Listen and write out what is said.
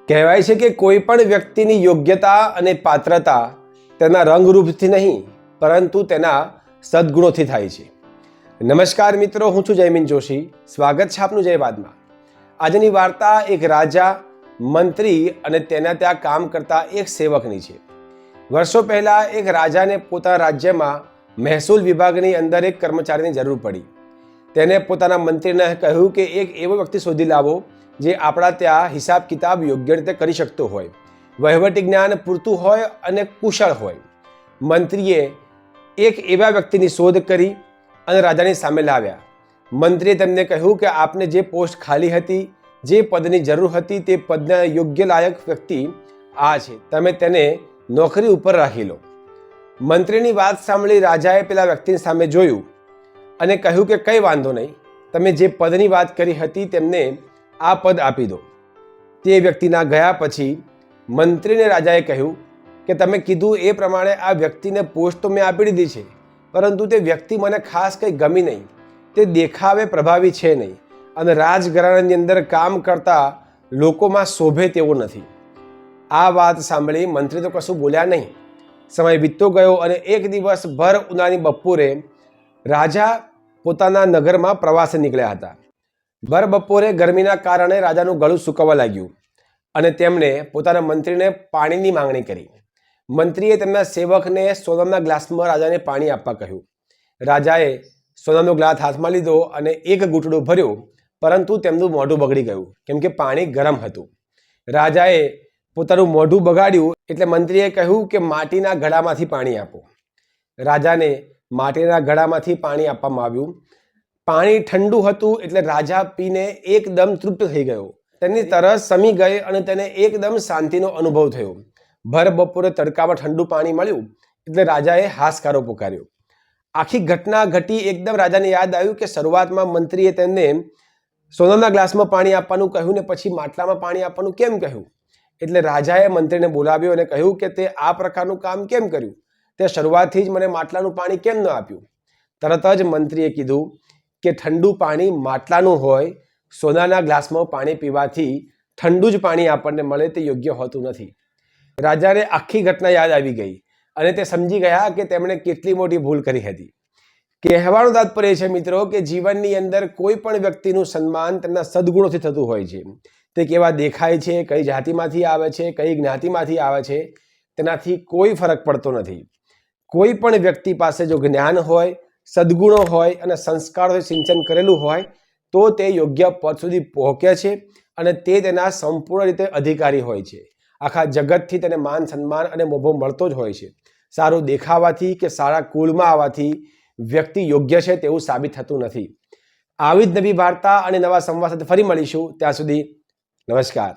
કહેવાય છે કે કોઈ પણ વ્યક્તિની યોગ્યતા અને પાત્રતા તેના રંગરૂપથી નહીં પરંતુ તેના સદ્ગુણોથી થાય છે। નમસ્કાર મિત્રો, હું છું જયમીન જોશી। સ્વાગત છે આપનું જય વાદમાં। આજની વાર્તા એક રાજા, મંત્રી અને તેના ત્યાં કામ કરતા એક સેવકની છે। વર્ષો પહેલા એક રાજાને પોતાના રાજ્યમાં મહેસૂલ વિભાગની અંદર એક કર્મચારીની જરૂર પડી। તેને પોતાના મંત્રીને કહ્યું કે એક એવો વ્યક્તિ શોધી લાવો જે આપણા ત્યાં હિસાબ કિતાબ યોગ્ય રીતે કરી શકતો હોય, વહીવટી જ્ઞાન પૂરતું હોય અને કુશળ હોય। મંત્રીએ એક એવા વ્યક્તિની શોધ કરી અને રાજાની સામે લાવ્યા। મંત્રીએ તેમને કહ્યું કે આપને જે પોસ્ટ ખાલી હતી, જે પદની જરૂર હતી, તે પદના યોગ્ય લાયક વ્યક્તિ આ છે, તમે તેને નોકરી ઉપર રાખી લો। મંત્રીની વાત સાંભળી રાજાએ પેલા વ્યક્તિની સામે જોયું અને કહ્યું કે કંઈ વાંધો નહીં, તમે જે પદની વાત કરી હતી તેમને આ પદ આપી દો। તે વ્યક્તિના ગયા પછી મંત્રીને રાજાએ કહ્યું કે તમે કીધું એ પ્રમાણે આ વ્યક્તિને પોસ્ટ તો મેં આપી દીધી છે, પરંતુ તે વ્યક્તિ મને ખાસ કંઈ ગમી નહીં, તે દેખાવે પ્રભાવી છે નહીં અને રાજઘરાણાની અંદર કામ કરતા લોકોમાં શોભે તેવો નથી। આ વાત સાંભળી મંત્રી તો કશું બોલ્યા નહીં। સમય વીતતો ગયો અને એક દિવસ ભર ઉનાળાની બપોરે રાજા પોતાના નગરમાં પ્રવાસે નીકળ્યા હતા। ભર બપોરે ગરમીના કારણે રાજાનું ગળું સૂકવવા લાગ્યું અને તેમણે પોતાના મંત્રીને પાણીની માંગણી કરી। મંત્રીએ તેમના સેવકને સોનાના ગ્લાસમાં રાજાને પાણી આપવા કહ્યું। રાજાએ સોનાનો ગ્લાસ હાથમાં લીધો અને એક ઘૂંટડો ભર્યો, પરંતુ તેમનું મોઢું બગડી ગયું કેમ કે પાણી ગરમ હતું। રાજાએ પોતાનું મોઢું બગાડ્યું એટલે મંત્રીએ કહ્યું કે માટીના ઘડામાંથી પાણી આપો। રાજાને માટીના ઘડામાંથી પાણી આપવામાં આવ્યું। પાણી ઠંડુ હતું એટલે રાજા પીને એકદમ તૃપ્ત થઈ ગયો। તેની તરસ શમી ગઈ અને તેને એકદમ શાંતિનો અનુભવ થયો। ભર બપોરે તડકામાં ઠંડુ પાણી મળ્યું એટલે રાજાએ હાશકારો પુકાર્યો। આખી ઘટના ઘટી એકદમ રાજાને યાદ આવ્યું કે શરૂઆતમાં મંત્રીએ તેમને સોનાના ગ્લાસમાં પાણી આપવાનું કહ્યું ને પછી માટલામાં પાણી આપવાનું કેમ કહ્યું। એટલે રાજાએ મંત્રીને બોલાવ્યો અને કહ્યું કે તે આ પ્રકારનું કામ કેમ કર્યું, તે શરૂઆતથી જ મને માટલાનું પાણી કેમ ન આપ્યું। તરત જ મંત્રીએ કીધું કે ઠંડુ પાણી માટલાનું હોય, સોનાના ગ્લાસમાં પાણી પીવાથી ઠંડુ જ પાણી આપણને મળે તે યોગ્ય હોતું નથી। રાજાને આખી ઘટના યાદ આવી ગઈ અને તે સમજી ગયા કે તેમણે કેટલી મોટી ભૂલ કરી હતી। કહેવાનું તાત્પર્ય છે મિત્રો કે જીવનની અંદર કોઈ પણ વ્યક્તિનું સન્માન તેમના સદગુણોથી થતું હોય છે। તે કેવા દેખાય છે, કઈ જાતિમાંથી આવે છે, કઈ જ્ઞાતિમાંથી આવે છે, તેનાથી કોઈ ફરક પડતો નથી। કોઈ પણ વ્યક્તિ પાસે જો જ્ઞાન હોય, સદગુણો હોય અને સંસ્કારોથી સિંચન કરેલું હોય તો તે યોગ્ય પદ સુધી પહોંચે છે અને તે તેના સંપૂર્ણ રીતે અધિકારી હોય છે। આખા જગતથી તેને માન સન્માન અને મોભો મળતો જ હોય છે। સારું દેખાવાથી કે સારા કુળમાં આવવાથી વ્યક્તિ યોગ્ય છે તેવું સાબિત થતું નથી। આવી જ નવી વાર્તા અને નવા સંવાદ સાથે ફરી મળીશું। ત્યાં સુધી નમસ્કાર।